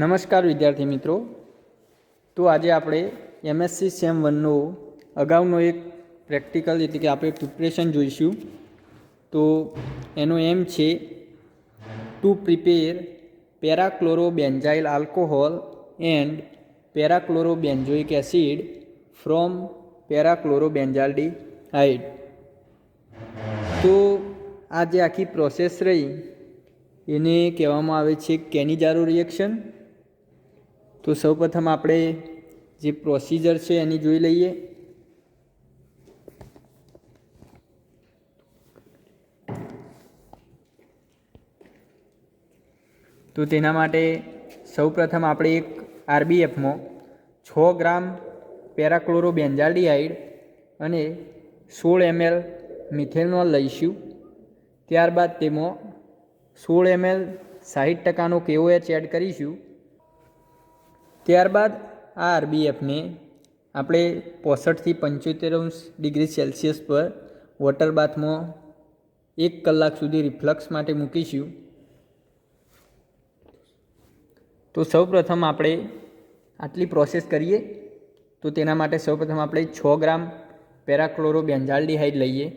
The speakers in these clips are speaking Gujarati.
નમસ્કાર વિદ્યાર્થી મિત્રો। તો આજે આપણે એમએસસી સેમ 1નો અગાઉનો એક પ્રેક્ટિકલ એટલે કે આપણે પ્રિપરેશન જોઈશું। તો એનો એમ છે to prepare parachlorobenzyl alcohol and parachlorobenzoic acid from parachlorobenzaldehyde. તો આ જે આખી પ્રોસેસ રહી એને કહેવામાં આવે છે કેનિજારો રિએક્શન। તો સૌપ્રથમ આપણે જે પ્રોસિજર છે એની જોઈ લઈએ। તો તેના માટે સૌપ્રથમ આપણે એક આરબીએફમાં 6 ગ્રામ પેરાક્લોરોબેન્ઝાલ્ડિહાઇડ અને 16 ml મિથેનોલ લઈશું। ત્યારબાદ તેમાં 16 ml 60% KOH એડ કરીશું। ત્યારબાદ આ આરબીએફને આપણે 65 થી 75 ડિગ્રી સેલ્સિયસ પર વોટર બાથમાં 1 કલાક સુધી રિફ્લક્સ માટે મૂકીશું। તો સૌપ્રથમ આપણે આટલી પ્રોસેસ કરીએ। તો તેના માટે સૌપ્રથમ આપણે 6 ગ્રામ પેરાક્લોરોબેન્ઝાલ્ડિહાઇડ લઈએ।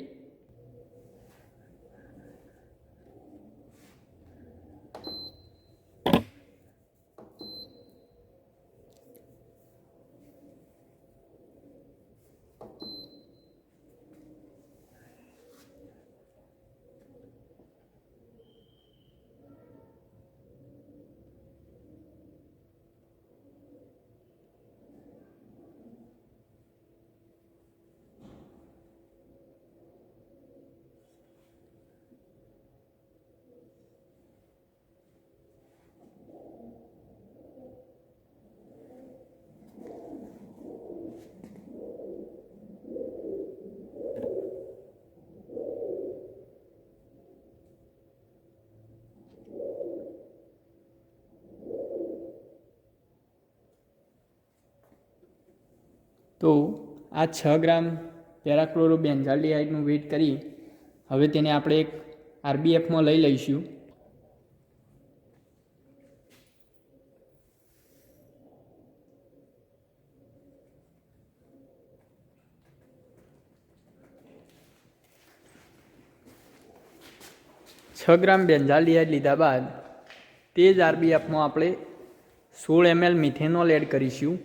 તો આ 6 ગ્રામ પેરાક્લોરોબેન્ઝાલ્ડિહાઇડનું વેટ કરી હવે તેને આપણે એક આરબીએફમાં લઈ લઈશું। ગ્રામ બેન્ઝાલ્ડિહાઇડ લીધા બાદ તે જ આરબીએફમાં આપણે 16 ml મિથેનોલ એડ કરીશું।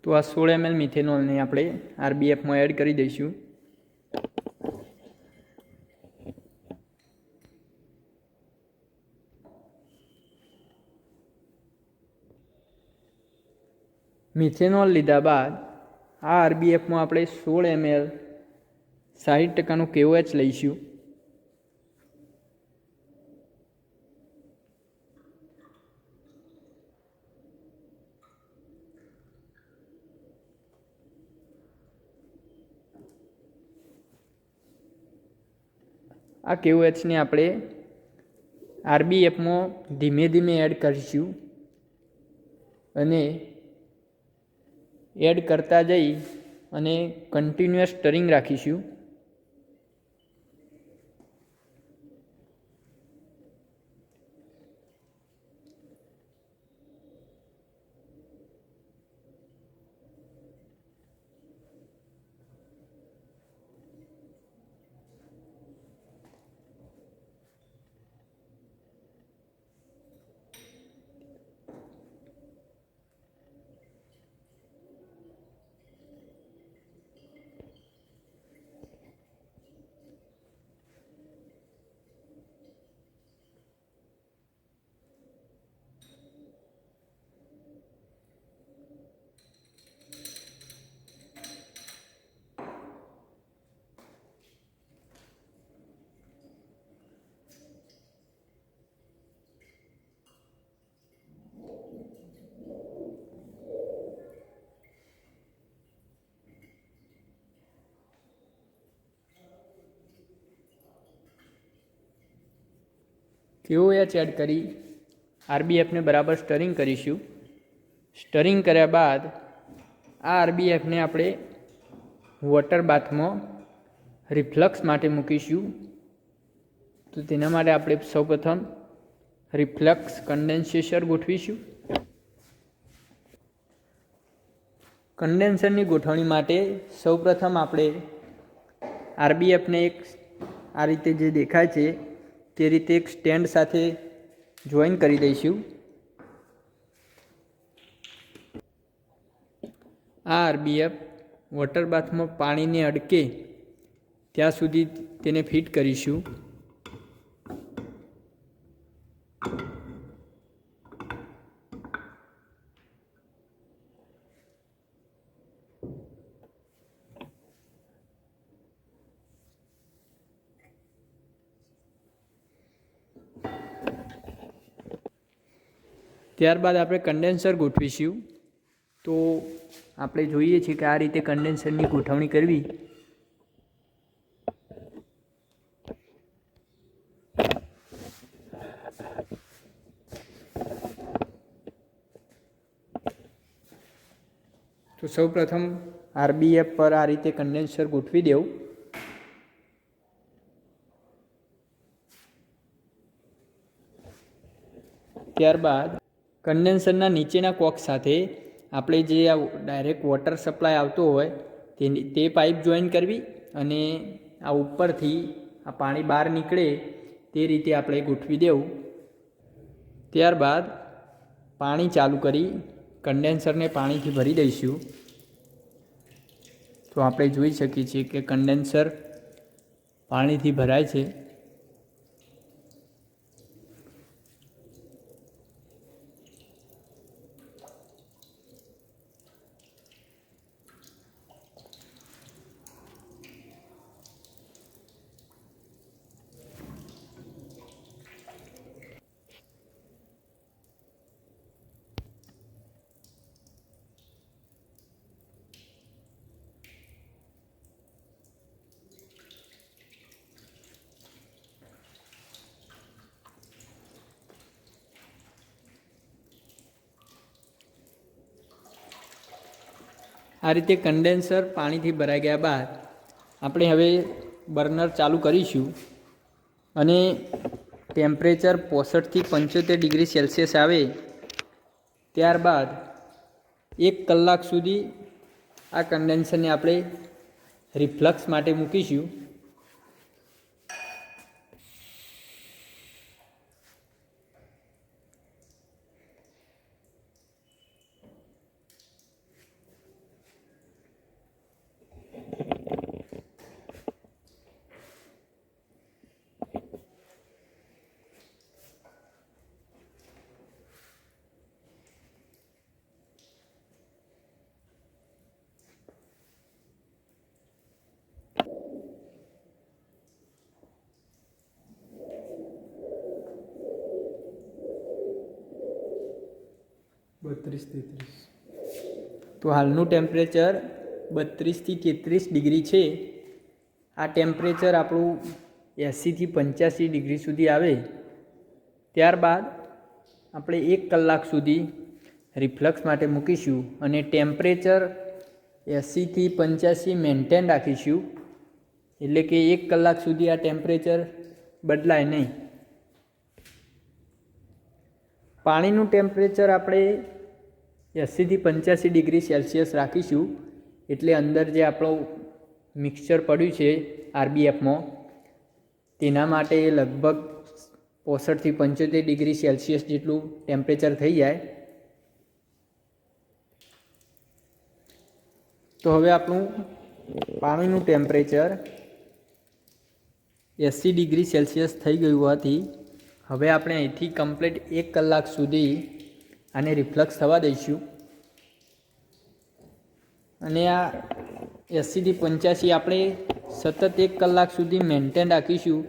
તો આ 16 ml મિથેનોલને આપણે આરબીએફમાં એડ કરી દઈશું। મિથેનોલ લીધા બાદ આ આરબીએફમાં આપણે 16 ml 60% KOH લઈશું। આ KOHને આપણે આરબીએફમાં ધીમે ધીમે એડ કરીશું અને એડ કરતા જઈ અને કન્ટિન્યુઅસ સ્ટરિંગ રાખીશું। KOH એડ કરી RBFને બરાબર સ્ટરિંગ કરીશું. સ્ટરિંગ કર્યા બાદ આ RBFને આપણે વોટર બાથમાં રિફ્લક્સ માટે મૂકીશું. તો તેના માટે આપણે સૌપ્રથમ રિફ્લક્સ કન્ડેન્સેટર ગોઠવીશું. કન્ડેન્સરની ગોઠવણી માટે સૌપ્રથમ આપણે RBFને એક આ રીતે જે દેખાય છે તે રીતે એક સ્ટેન્ડ સાથે જોઈન કરી દઈશું. આ RBF વોટર બાથમાં પાણીને અડકે ત્યાં સુધી તેને ફિટ કરીશું. ત્યારબાદ આપણે કન્ડેન્સર ગોઠવીશું. તો આપણે જોઈએ છીએ કે આ રીતે કન્ડેન્સરની ગોઠવણી કરવી. તો સૌપ્રથમ RBF પર આ રીતે કન્ડેન્સર ગોઠવી દેવું. ત્યારબાદ કન્ડેન્સરના નીચેના કોક સાથે આપણે જે આ ડાયરેક્ટ વોટર સપ્લાય આવતો હોય તે પાઇપ જોઈન કરવી અને આ ઉપરથી આ પાણી બહાર નીકળે તે રીતે આપણે ગોઠવી દેવું. ત્યારબાદ પાણી ચાલુ કરી કન્ડેન્સરને પાણીથી ભરી દઈશું. તો આપણે જોઈ શકીએ છીએ કે કન્ડેન્સર પાણીથી ભરાય છે. આ રીતે કન્ડેન્સર પાણીથી ભરાઈ ગયા બાદ આપણે હવે બર્નર ચાલુ કરીશું અને ટેમ્પરેચર 65 થી 75 ડિગ્રી સેલ્સિયસ આવે ત્યારબાદ 1 કલાક સુધી આ કન્ડેન્સરને આપણે રિફ્લક્સ માટે મૂકીશું. તો હાલનું ટેમ્પરેચર 32 થી 33 ડિગ્રી છે. આ ટેમ્પરેચર આપણું 80 થી 85 ડિગ્રી સુધી આવે ત્યારબાદ આપણે 1 કલાક સુધી રિફ્લક્સ માટે મૂકીશું અને ટેમ્પરેચર 80 થી 85 મેન્ટેન રાખીશું. એટલે કે 1 કલાક સુધી આ ટેમ્પરેચર બદલાય નહીં. પાણીનું ટેમ્પરેચર આપણે 80 થી 85 ડિગ્રી સેલ્સિયસ રાખીશું. એટલે અંદર જે આપણું મિક્સચર પડ્યું છે RBFમાં તેના માટે લગભગ 65 થી 75 ડિગ્રી સેલ્સિયસ જેટલું ટેમ્પરેચર થઈ જાય. તો હવે આપણું પાણીનું ટેમ્પરેચર 80 ડિગ્રી સેલ્સિયસ થઈ ગયું હોવાથી હવે આપણે અહીંથી કમ્પ્લીટ 1 કલાક સુધી આને રિફ્લક્સ થવા દઈશું અને આ 80 થી 85 આપણે સતત 1 કલાક સુધી મેન્ટેન રાખીશું.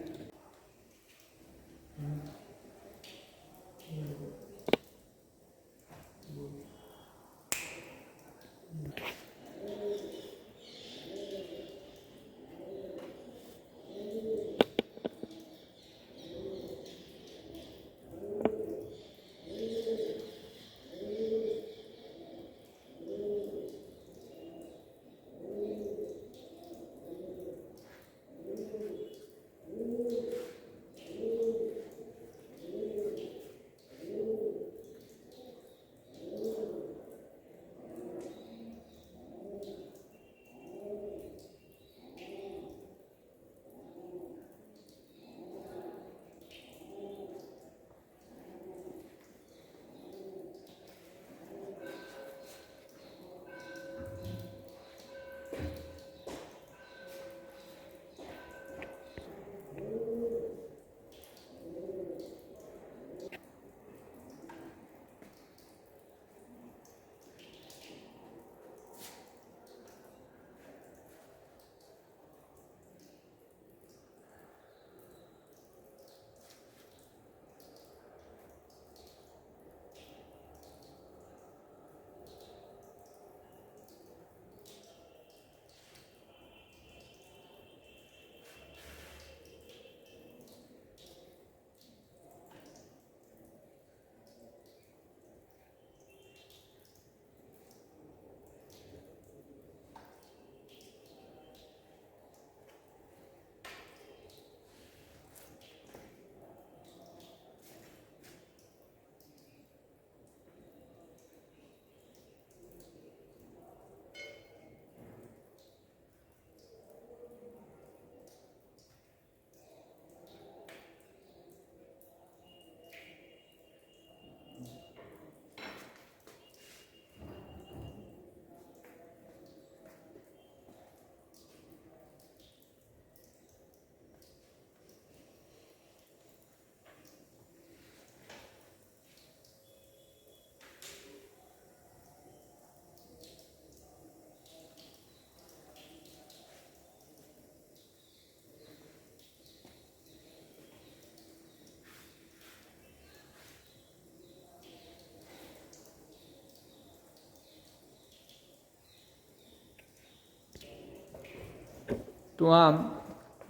તો આમ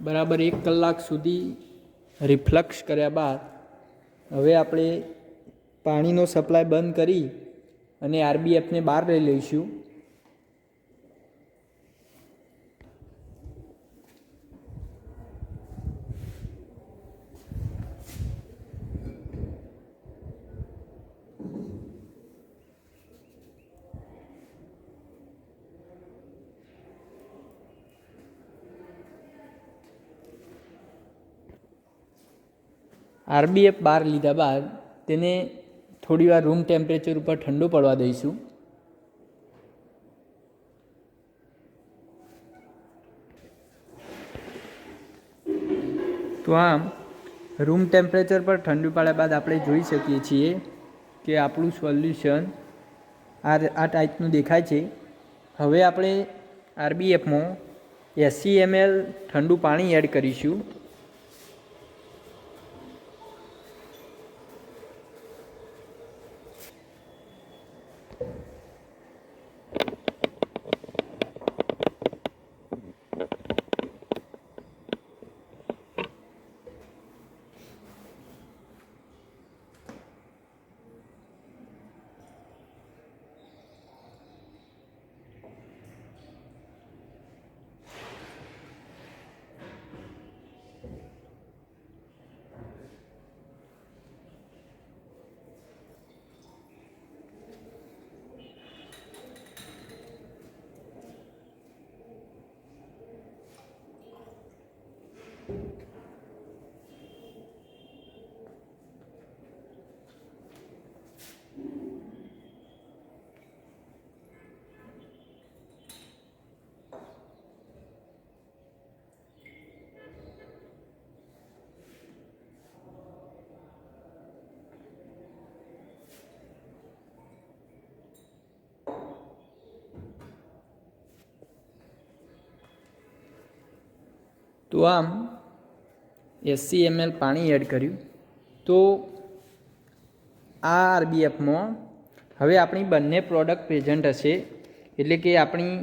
બરાબર 1 કલાક સુધી રિફ્લક્સ કર્યા બાદ હવે આપણે પાણીનો સપ્લાય બંધ કરી અને આરબીએફને બહાર લઈ લઈશું. આરબીએફ બહાર લીધા બાદ તેને થોડીવાર રૂમ ટેમ્પરેચર ઉપર ઠંડુ પડવા દઈશું. તો આમ રૂમ ટેમ્પરેચર પર ઠંડુ પાડ્યા બાદ આપણે જોઈ શકીએ છીએ કે આપણું સોલ્યુશન આ ટાઈપનું દેખાય છે. હવે આપણે આરબીએફમાં 80 ml ઠંડુ પાણી એડ કરીશું. તો આમ 80 ml પાણી એડ કર્યું. તો આ આરબીએફમાં હવે આપણી બંને પ્રોડક્ટ પ્રેઝન્ટ હશે, એટલે કે આપણી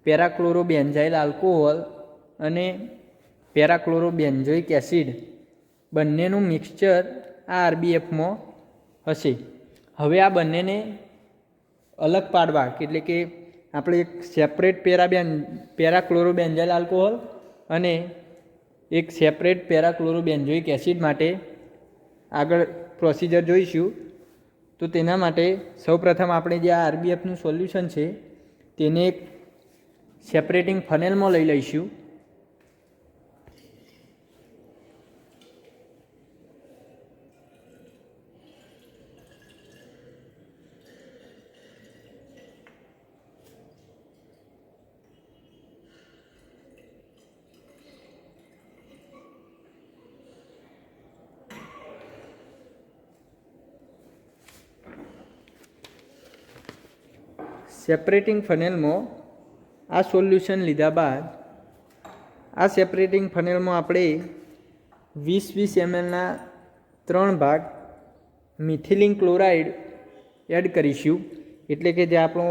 પેરાક્લોરોબેન્ઝાઇલ આલ્કોહોલ અને પેરાક્લોરોબેન્ઝોઇક એસિડ બંનેનું મિક્સચર આ આરબીએફમાં હશે. હવે આ બંનેને અલગ પાડવા, એટલે કે આપણે એક સેપરેટ પેરાક્લોરોબેન્ઝાઇલ આલ્કોહોલ અને એક સેપરેટ પેરાક્લોરોબેન્ઝોઇક એસિડ માટે આગળ પ્રોસિજર જોઈશું. તો તેના માટે સૌપ્રથમ આપણે જે આ આરબીએફનું સોલ્યુશન છે તેને એક સેપરેટિંગ ફનેલમાં લઈ લઈશું. સેપરેટિંગ ફનેલમાં આ સોલ્યુશન લીધા બાદ આ સેપરેટિંગ ફનેલમાં આપણે 20 mlના 3 ભાગ મિથિલિન ક્લોરાઇડ એડ કરીશું. એટલે કે જે આપણો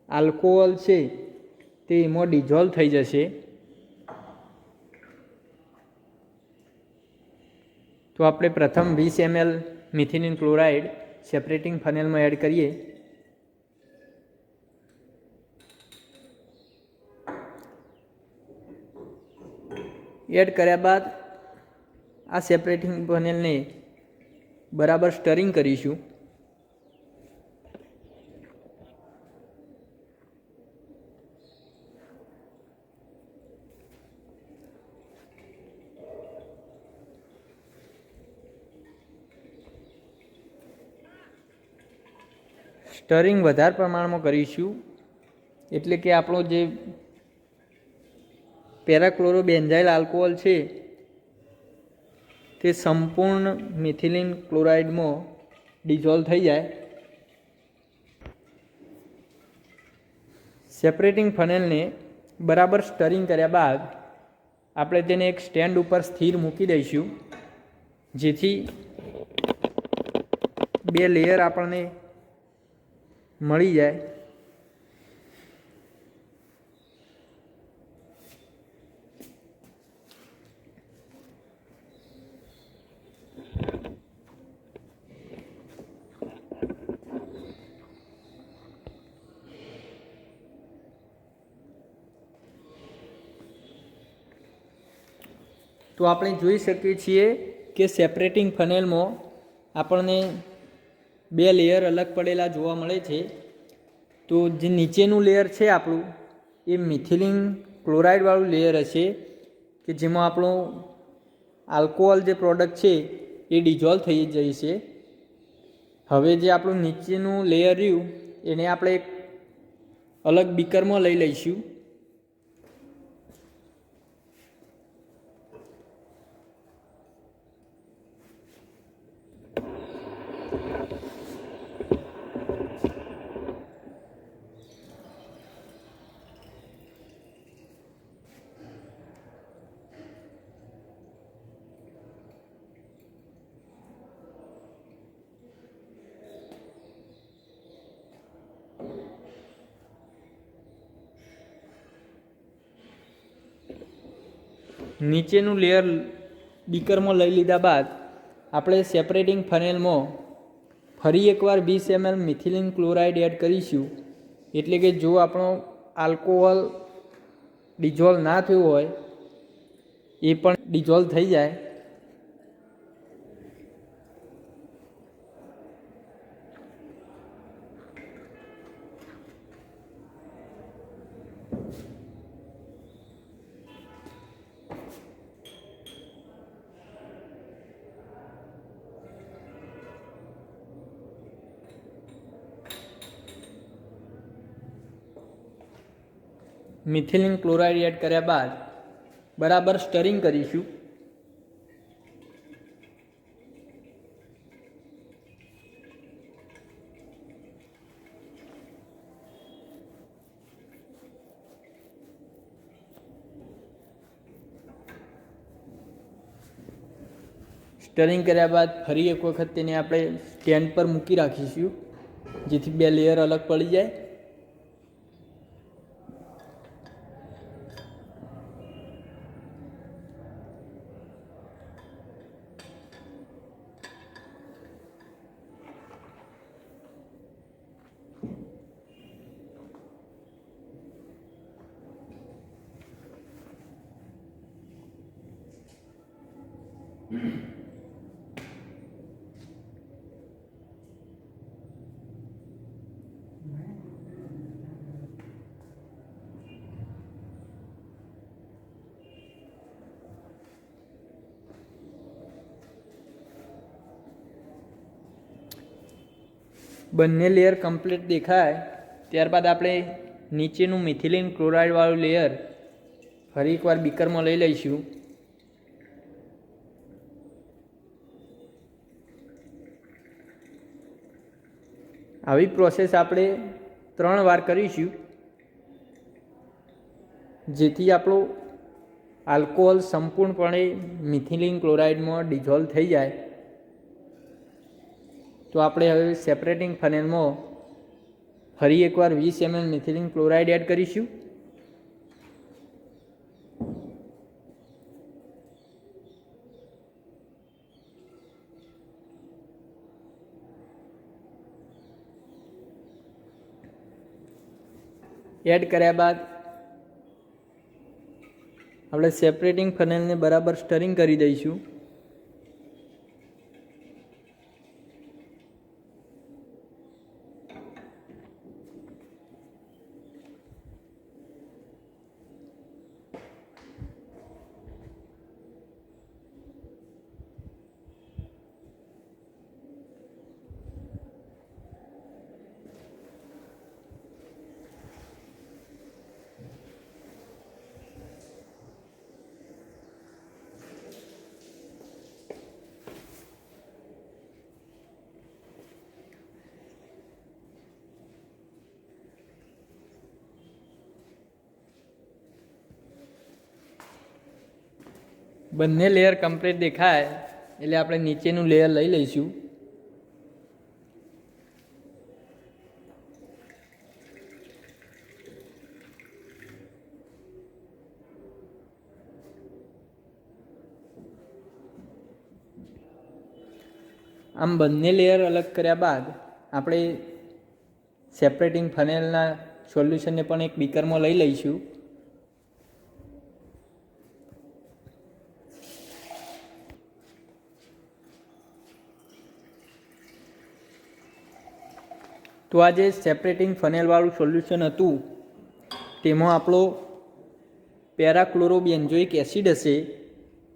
આલ્કોહોલ છે તે એમાં ડિઝોલ્વ થઈ જશે. તો આપણે પ્રથમ 20 ml મિથિલિન ક્લોરાઇડ સેપરેટિંગ ફનેલમાં એડ કરીએ. એડ કર્યા બાદ આ સેપરેટિંગ ફનેલને બરાબર સ્ટરિંગ કરીશું. સ્ટરિંગ વધારે પ્રમાણમાં કરીશું, એટલે કે આપણો જે પેરાક્લોરોબેન્ઝાઇલ આલ્કોહોલ છે તે સંપૂર્ણ મિથિલિન ક્લોરાઇડમાં ડિઝોલ્વ થઈ જાય. સેપરેટિંગ ફનેલને બરાબર સ્ટરિંગ કર્યા બાદ આપણે તેને એક સ્ટેન્ડ ઉપર સ્થિર મૂકી દઈશું, જેથી 2 લેયર આપણને મળી જાય. તો આપણે જોઈ શકીએ છીએ કે સેપરેટિંગ ફનેલમાં આપણને 2 લેયર અલગ પડેલા જોવા મળે છે. તો જે નીચેનું લેયર છે આપણું એ મિથિલિન ક્લોરાઇડવાળું લેયર હશે કે જેમાં આપણું આલ્કોહોલ જે પ્રોડક્ટ છે એ ડિઝોલ્વ થઈ જાય છે. હવે જે આપણું નીચેનું લેયર રહ્યું એને આપણે એક અલગ બીકરમાં લઈ લઈશું. નીચેનું લેયર બીકરમાં લઈ લીધા બાદ આપણે સેપરેટિંગ ફનેલમાં ફરી એકવાર 20 ml મિથિલિન ક્લોરાઇડ એડ કરીશું. એટલે કે જો આપણો આલ્કોહોલ ડિઝોલ્વ ના થયું હોય એ પણ ડિઝોલ્વ થઈ જાય. મિથિલિન ક્લોરાઇડ એડ કર્યા બાદ બરાબર સ્ટરિંગ કરીશું. સ્ટરિંગ કર્યા બાદ ફરી એક વખત તેને આપણે સ્ટેન્ડ પર મૂકી રાખીશું જેથી 2 લેયર અલગ પડી જાય. બંને લેયર કમ્પ્લીટ દેખાય ત્યારબાદ આપણે નીચેનું મિથિલિન ક્લોરાઇડવાળું લેયર ફરી એકવાર બીકરમાં લઈ લઈશું. આવી પ્રોસેસ આપણે 3 વાર કરીશું જેથી આપણો આલ્કોહોલ સંપૂર્ણપણે મિથિલિન ક્લોરાઇડમાં ડિઝોલ્વ થઈ જાય. તો આપણે હવે સેપરેટિંગ ફનેલમાં ફરી એકવાર 20 ml મિથિલિન ક્લોરાઇડ એડ કરીશું. એડ કર્યા બાદ આપણે સેપરેટિંગ ફનેલને બરાબર સ્ટરિંગ કરી દઈશું. બંને લેયર કમ્પ્લીટ દેખાય એટલે આપણે નીચેનું લેયર લઈ લઈશું. આમ બંને લેયર અલગ કર્યા બાદ આપણે સેપરેટિંગ ફનેલના સોલ્યુશનને પણ એક બીકરમાં લઈ લઈશું. તો આ જે સેપરેટિંગ ફનેલવાળું સોલ્યુશન હતું તેમાં આપણો પેરાક્લોરોબેન્ઝોઇક એસિડ હશે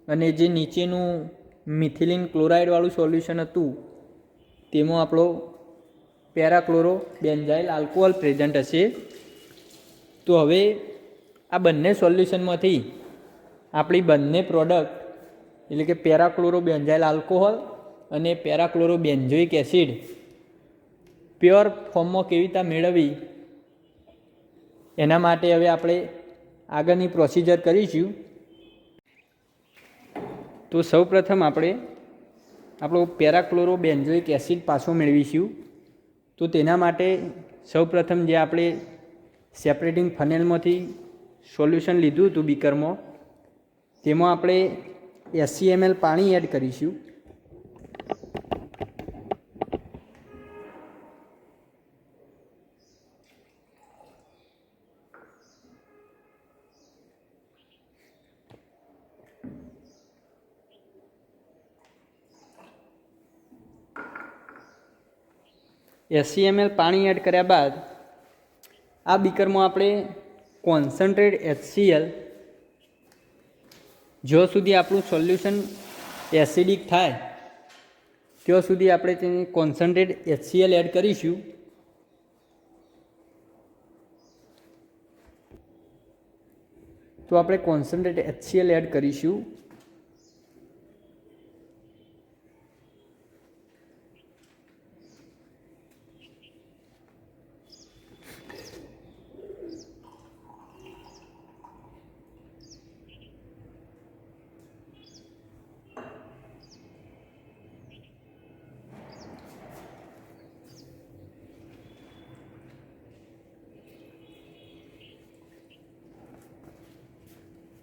અને જે નીચેનું મિથિલિન ક્લોરાઇડવાળું સોલ્યુશન હતું તેમાં આપણો પેરાક્લોરોબેન્ઝાઇલ આલ્કોહોલ પ્રેઝન્ટ હશે. તો હવે આ બંને સોલ્યુશનમાંથી આપણી બંને પ્રોડક્ટ એટલે કે પેરાક્લોરોબેન્ઝાઇલ આલ્કોહોલ અને પેરાક્લોરોબેન્ઝોઇક એસિડ પ્યોર ફોર્મમાં કેવી રીતે મેળવવી એના માટે હવે આપણે આગળની પ્રોસિજર કરીશું. તો સૌપ્રથમ આપણે આપણો પેરાક્લોરોબેન્ઝોઇક એસિડ પાછો મેળવીશું. તો તેના માટે સૌપ્રથમ જે આપણે સેપરેટિંગ ફનેલમાંથી સોલ્યુશન લીધું હતું બીકરમાં તેમાં આપણે 80 ml પાણી એડ કરીશું. ml પાણી એડ કર્યા બાદ આ બીકરમાં આપણે કોન્સન્ટ્રેટ HCl જ્યાં સુધી આપણું સોલ્યુશન એસિડિક થાય ત્યાં સુધી આપણે તેને કોન્સન્ટ્રેટ HCl એડ કરીશું. તો આપણે કોન્સન્ટ્રેટ HCl એડ કરીશું.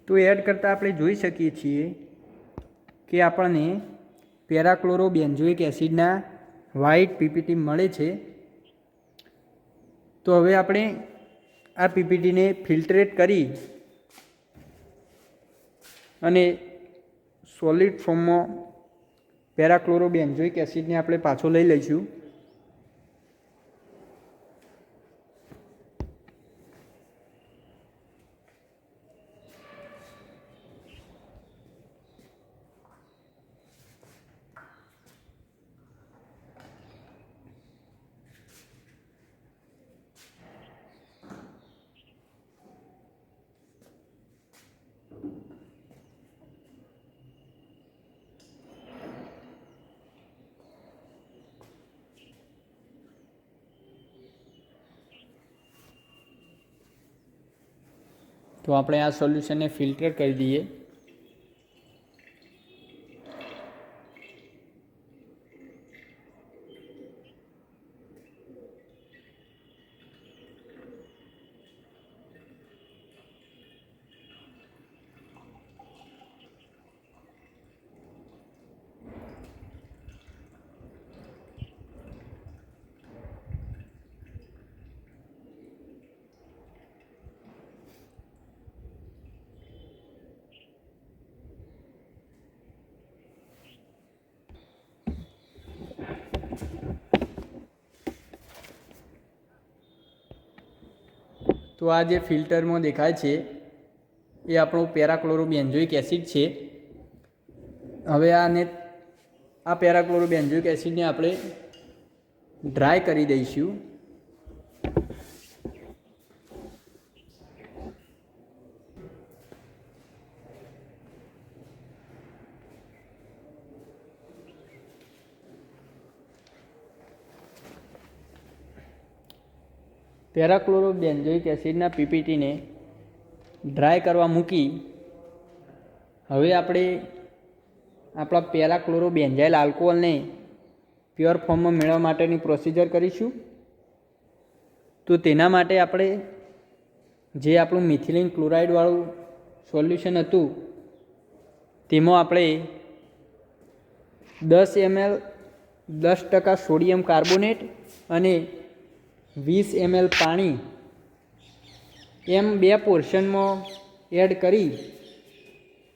તો એડ કરતાં આપણે જોઈ શકીએ છીએ કે આપણને પેરાક્લોરોબેન્ઝોઇક એસિડના વ્હાઇટ પીપીટી મળે છે. તો હવે આપણે આ પીપીટીને ફિલ્ટરેટ કરી અને સોલિડ ફોર્મમાં પેરાક્લોરોબેન્ઝોઇક એસિડને આપણે પાછો લઈ લઈશું. તો આપણે આ સોલ્યુશનને ફિલ્ટર કરી દઈએ. તો આ જે ફિલ્ટરમાં દેખાય છે એ આપણો પેરાક્લોરોબેન્ઝોઇક એસિડ છે. હવે આ પેરાક્લોરોબેન્ઝોઇક એસિડને આપણે ડ્રાય કરી દઈશું. પેરાક્લોરોબેન્ઝોઇક એસિડના પીપીટીને ડ્રાય કરવા મૂકી હવે આપણે આપણા પેરાક્લોરોબેન્ઝાઇલ આલ્કોહોલને પ્યોર ફોર્મમાં મેળવવા માટેની પ્રોસિજર કરીશું. તો તેના માટે આપણે જે આપણું મિથિલિન ક્લોરાઇડવાળું સોલ્યુશન હતું તેમાં આપણે 10 ml 10% સોડિયમ કાર્બોનેટ અને 20 ml પાણી એમ 2 પોર્શનમાં એડ કરી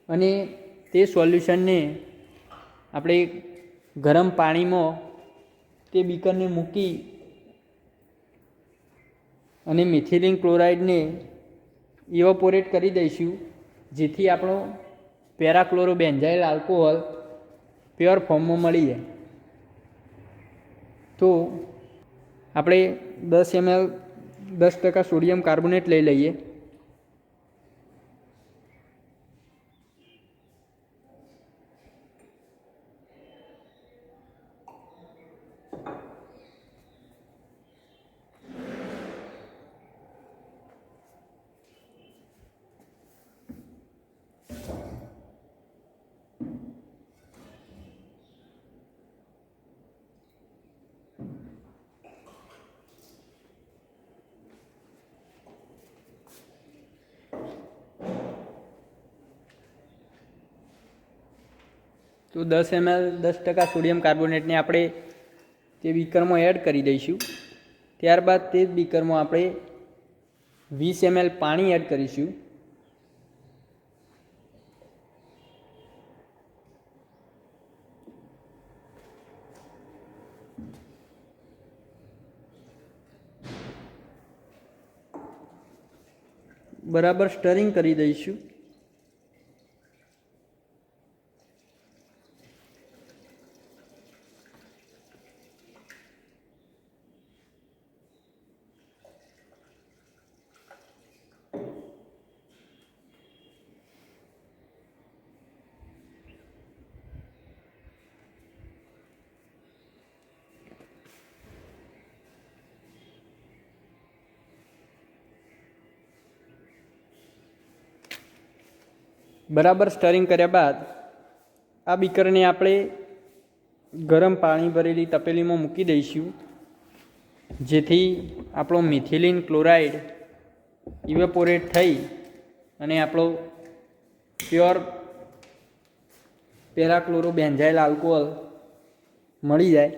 અને તે સોલ્યુશનને આપણે ગરમ પાણીમાં તે બીકરને મૂકી અને મિથિલિન ક્લોરાઇડને ઇવોપોરેટ કરી દઈશું, જેથી આપણો પેરાક્લોરોબેન્ઝાઇલ આલ્કોહોલ પ્યોર ફોર્મમાં મળી જાય. તો આપણે 10 ml 10% સોડિયમ કાર્બોનેટ લઈ લઈએ. તો 10 ml 10% સોડિયમ કાર્બોનેટને આપણે તે બીકરમાં એડ કરી દઈશું. ત્યારબાદ તે જ બીકરમાં આપણે 20 ml પાણી એડ કરીશું. બરાબર સ્ટરિંગ કરી દઈશું. બરાબર સ્ટરિંગ કર્યા બાદ આ બીકરને આપણે ગરમ પાણી ભરેલી તપેલીમાં મૂકી દઈશું, જેથી આપણો મિથિલિન ક્લોરાઇડ ઇવેપોરેટ થઈ અને આપણો પ્યોર પેરાક્લોરોબેન્ઝાઇલ આલ્કોહોલ મળી જાય.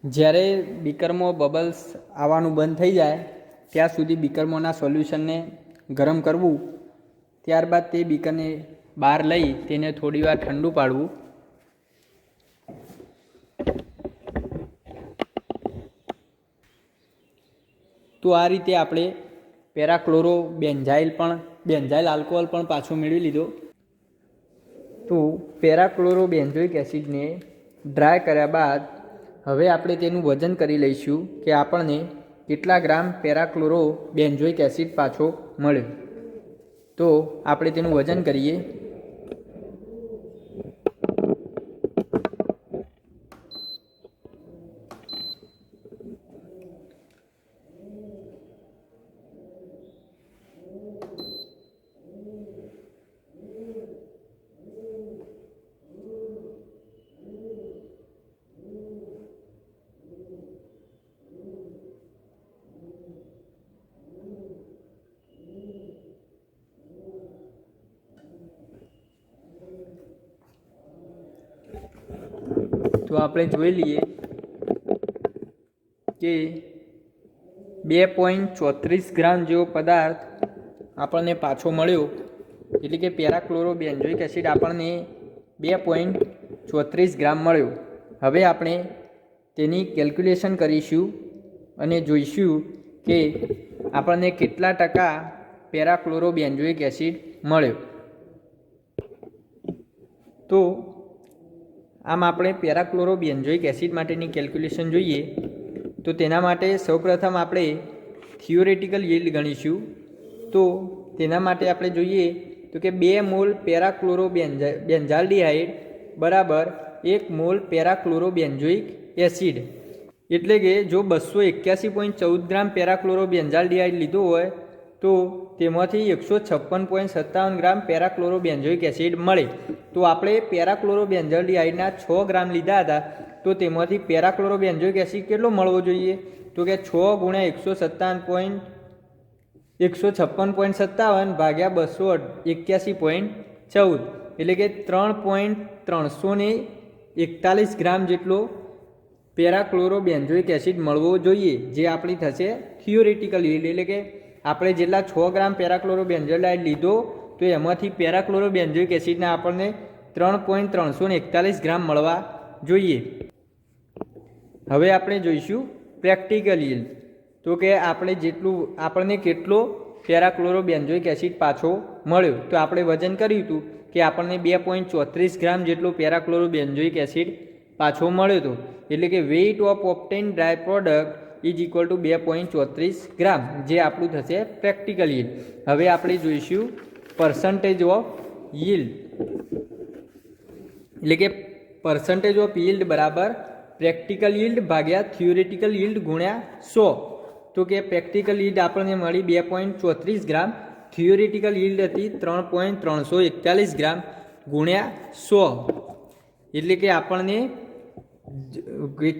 જ્યારે બીકરમાં બબલ્સ આવવાનું બંધ થઈ જાય ત્યાં સુધી બીકરમાંના સોલ્યુશનને ગરમ કરવું, ત્યારબાદ તે બીકરને બહાર લઈ તેને થોડીવાર ઠંડુ પાડવું. તો આ રીતે આપણે પેરાક્લોરો બેન્ઝાઇલ આલ્કોહોલ પણ પાછો મેળવી લીધો. તો પેરાક્લોરો બેન્ઝોઇક એસિડને ડ્રાય કર્યા બાદ હવે આપણે તેનું વજન કરી લઈશું કે આપણને કેટલા ગ્રામ પેરાક્લોરો બેન્ઝોઇક એસિડ પાછો મળ્યો. તો આપણે તેનું વજન કરીએ. તો આપણે જોઈ લઈએ કે 2.34 ગ્રામ જેવો પદાર્થ આપણને પાછો મળ્યો. એટલે કે પેરાક્લોરો બેન્ઝોઇક એસિડ આપણને 2.34 ગ્રામ મળ્યો. હવે આપણે તેની કેલ્ક્યુલેશન કરીશું અને જોઈશું કે આપણને કેટલા ટકા પેરાક્લોરો બેન્ઝોઇક એસિડ મળ્યો. તો આમ આપણે પેરાક્લોરો બેન્ઝોઇક એસિડ માટેની કેલ્ક્યુલેશન જોઈએ તો તેના માટે સૌપ્રથમ આપણે થિયોરેટિકલ યીલ્ડ ગણીશું. તો તેના માટે આપણે જોઈએ તો કે 2 મોલ પેરાક્લોરો બેન્ઝાલ્ડિહાઇડ બરાબર 1 મોલ પેરાક્લોરો બેન્ઝોઇક એસિડ. એટલે કે જો 281.14 ગ્રામ પેરાક્લોરો બેન્ઝાલ્ડિહાઇડ લીધો હોય તો તેમાંથી 156.57 ગ્રામ પેરાક્લોરો બેન્ઝોઇક એસિડ મળે. તો આપણે પેરાક્લોરો બેન્ઝાલ્ડિહાઇડના 6 ગ્રામ લીધા હતા તો તેમાંથી પેરાક્લોરો બેન્ઝોઇક એસિડ કેટલો મળવો જોઈએ? તો કે 6 ગુણ્યા 156.57 ભાગ્યા 281.14 એટલે કે 3.341 ગ્રામ જેટલો પેરાક્લોરો બેન્ઝોઇક એસિડ મળવો જોઈએ, જે આપણી થશે થિયોરેટિકલ યીલ્ડ. એટલે કે આપણે જેટલા 6 ગ્રામ પેરાક્લોરો બેન્ઝાલ્ડિહાઇડ લીધો તો એમાંથી પેરાક્લોરો બેન્ઝોઇક એસિડના આપણને 3.341 ગ્રામ મળવા જોઈએ. હવે આપણે જોઈશું પ્રેક્ટિકલ યીલ્ડ. તો કે આપણને કેટલો પેરાક્લોરો બેન્ઝોઇક એસિડ પાછો મળ્યો. તો આપણે વજન કર્યું હતું કે આપણને 2.34 ગ્રામ જેટલો પેરાક્લોરો બેન્ઝોઇક એસિડ પાછો મળ્યો હતો. એટલે કે weight of obtained dry product is equal to 2.34 gram, જે આપણું થશે પ્રેક્ટિકલ યીલ્ડ. હવે આપણે જોઈશું પર્સન્ટેજ ઓફ યીલ્ડ. એટલે કે પર્સન્ટેજ ઓફ યીલ્ડ બરાબર પ્રેક્ટિકલ યીલ્ડ ભાગ્યા થિયોરેટિકલ યીલ્ડ ગુણ્યા 100. તો કે પ્રેક્ટિકલ યીલ્ડ આપણને મળી 2.34 ગ્રામ, થિયોરેટિકલ યીલ્ડ હતી 3.341 ગ્રામ ગુણ્યા 100. એટલે કે આપણને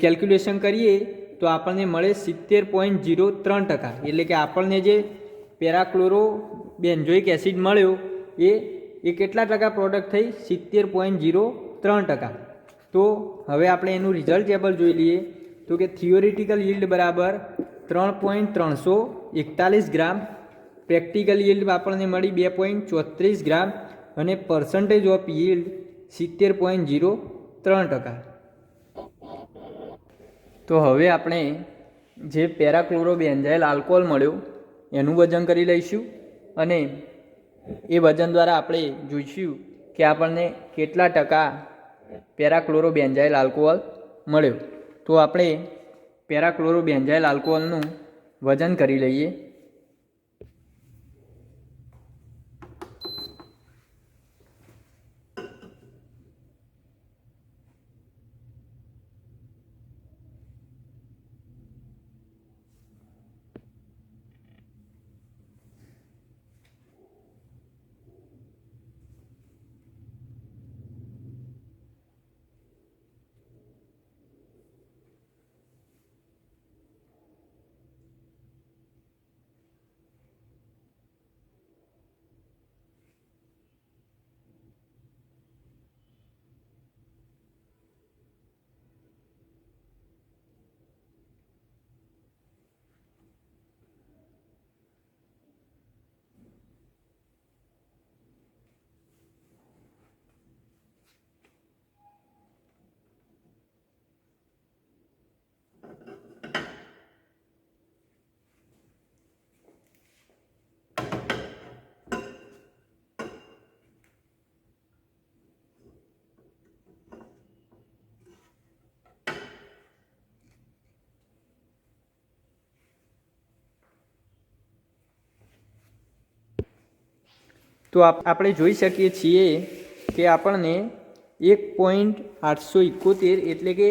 કેલ્ક્યુલેશન કરીએ તો આપણને મળે 70.03%. એટલે કે આપણને જે પેરાક્લોરો બેન્ઝોઇક એસિડ મળ્યો એ કેટલા ટકા પ્રોડક્ટ થઈ? 70.03%. તો હવે આપણે એનું રિઝલ્ટ ટેબલ જોઈ લઈએ. તો કે થિયોરેટિકલ યીલ્ડ બરાબર 3.341 ગ્રામ, પ્રેક્ટિકલ યીલ્ડ આપણને મળી 2.34 ગ્રામ અને પર્સન્ટેજ ઓફ યીલ્ડ 70.03%. તો હવે આપણે જે પેરાક્લોરો બેન્ઝાઇલ આલ્કોહોલ મળ્યો એનું વજન કરી લઈશું અને એ વજન દ્વારા આપણે જોઈશું કે આપણને કેટલા ટકા પેરાક્લોરો બેન્ઝાઇલ આલ્કોહોલ મળ્યો. તો આપણે પેરાક્લોરો બેન્ઝાઇલ આલ્કોહોલનું વજન કરી લઈએ. તો આપણે જોઈ શકીએ છીએ કે આપણને 1.871 એટલે કે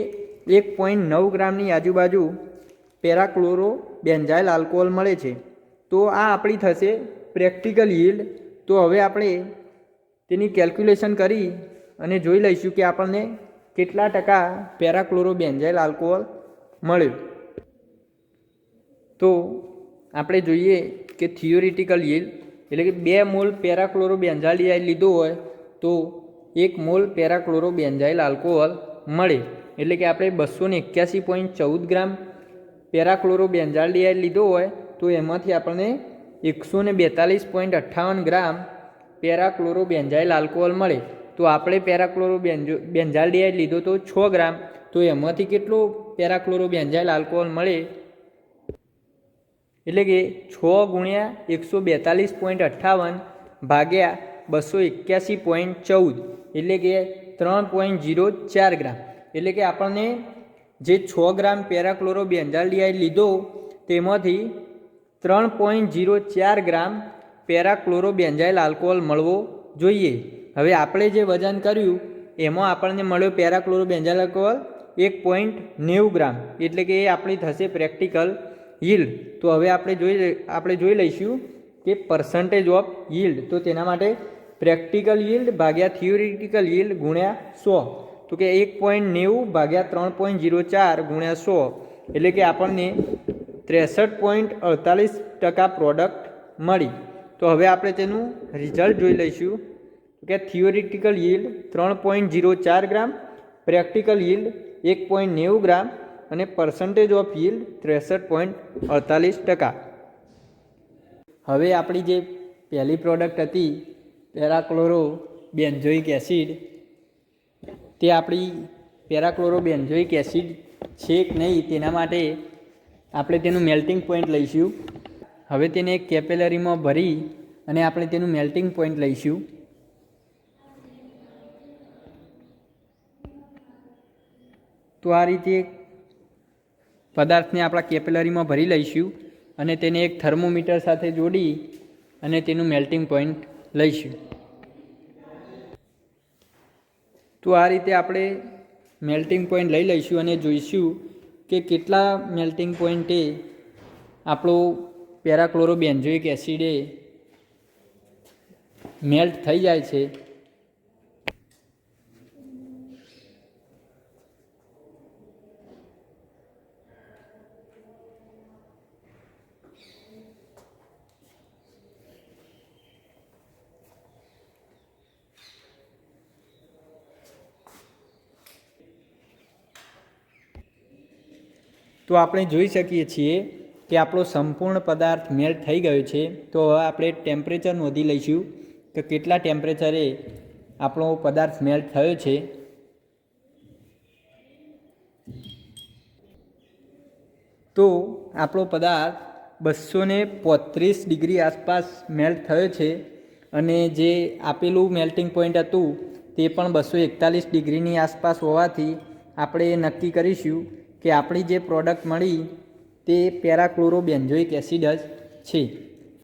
1.9 ગ્રામની આજુબાજુ પેરાક્લોરોબેન્ઝાઇલ આલ્કોહોલ મળે છે. તો આ આપણી થશે પ્રેક્ટિકલ યીલ્ડ. તો હવે આપણે તેની કેલ્ક્યુલેશન કરી અને જોઈ લઈશું કે આપણને કેટલા ટકા પેરાક્લોરોબેન્ઝાઇલ આલ્કોહોલ મળ્યું. તો આપણે જોઈએ કે થિયોરિટિકલ યીલ્ડ એટલે કે 2 મોલ પેરાક્લોરોબેન્ઝાઇલ લીધો હોય તો 1 મોલ પેરાક્લોરોબેન્ઝાઇલ આલ્કોહોલ મળે. એટલે કે આપણે 281.14 ગ્રામ પેરાક્લોરોબેન્ઝાઇલ લીધો હોય તો એમાંથી આપણને 142.58 ગ્રામ પેરાક્લોરોબેન્ઝાઇલ આલ્કોહોલ મળે. તો આપણે પેરાક્લોરોબેન્ઝાઇલ લીધો તો 6 ગ્રામ, તો એમાંથી કેટલો પેરાક્લોરોબેન્ઝાઇલ આલ્કોહોલ મળે? એટલે કે 6 ગુણ્યા 142.58 ભાગ્યા 281.14 એટલે કે 3.04 ગ્રામ. એટલે કે આપણને જે 6 ગ્રામ પેરાક્લોરોબેન્ઝાઇલ લીધો તેમાંથી 3.04 ગ્રામ પેરાક્લોરોબેન્ઝાઇલ આલ્કોહોલ મળવો જોઈએ. હવે આપણે જે વજન કર્યું એમાં આપણને મળ્યો પેરાક્લોરોબેન્ઝાઇલ આલ્કોહોલ 1.90 ગ્રામ, એટલે કે એ આપણી થશે પ્રેક્ટિકલ યીલ્ડ. તો હવે આપણે જોઈ લઈશું કે પર્સન્ટેજ ઓફ યીલ્ડ. તો તેના માટે પ્રેક્ટિકલ યીલ્ડ ભાગ્યા થિયોરિટિકલ યીલ્ડ ગુણ્યા 100. તો કે 1.90 ભાગ્યા 3.04 ગુણ્યા 100 એટલે કે આપણને 63.48% પ્રોડક્ટ મળી. તો હવે આપણે તેનું રિઝલ્ટ જોઈ લઈશું કે થિયોરિટિકલ યીલ્ડ 3.04 ગ્રામ, પ્રેક્ટિકલ યીલ્ડ 1.90 ગ્રામ અને પર્સન્ટેજ ઓફ યીલ્ડ 63.48%. હવે આપણી જે પહેલી પ્રોડક્ટ હતી પેરાક્લોરોબેન્ઝોઇક એસિડ, તે આપણી પેરાક્લોરોબેન્ઝોઇક એસિડ છે કે નહીં તેના માટે આપણે તેનું મેલ્ટિંગ પોઈન્ટ લઈશું. હવે તેને એક કેપિલરીમાં ભરી અને આપણે તેનું મેલ્ટિંગ પોઈન્ટ લઈશું. તો આ રીતે પદાર્થને આપણા કેપિલરીમાં ભરી લઈશું અને તેને એક થર્મોમીટર સાથે જોડી અને તેનું મેલ્ટિંગ પોઈન્ટ લઈશું. તો આ રીતે આપણે મેલ્ટિંગ પોઈન્ટ લઈ લઈશું અને જોઈશું કે કેટલા મેલ્ટિંગ પોઈન્ટે આપણો પેરાક્લોરોબેન્ઝોઇક એસિડે મેલ્ટ થઈ જાય છે. તો આપણે જોઈ શકીએ છીએ કે આપણો સંપૂર્ણ પદાર્થ મેલ્ટ થઈ ગયો છે. તો હવે આપણે ટેમ્પરેચર નોંધી લઈશું કે કેટલા ટેમ્પરેચરે આપણો પદાર્થ મેલ્ટ થયો છે. તો આપણો પદાર્થ 235 ડિગ્રી આસપાસ મેલ્ટ થયો છે અને જે આપેલું મેલ્ટિંગ પોઈન્ટ હતું તે પણ 241 ડિગ્રીની આસપાસ હોવાથી આપણે નક્કી કરીશું કે આપણી જે પ્રોડક્ટ મળી તે પેરાક્લોરોબેન્ઝોઇક એસિડ જ છે.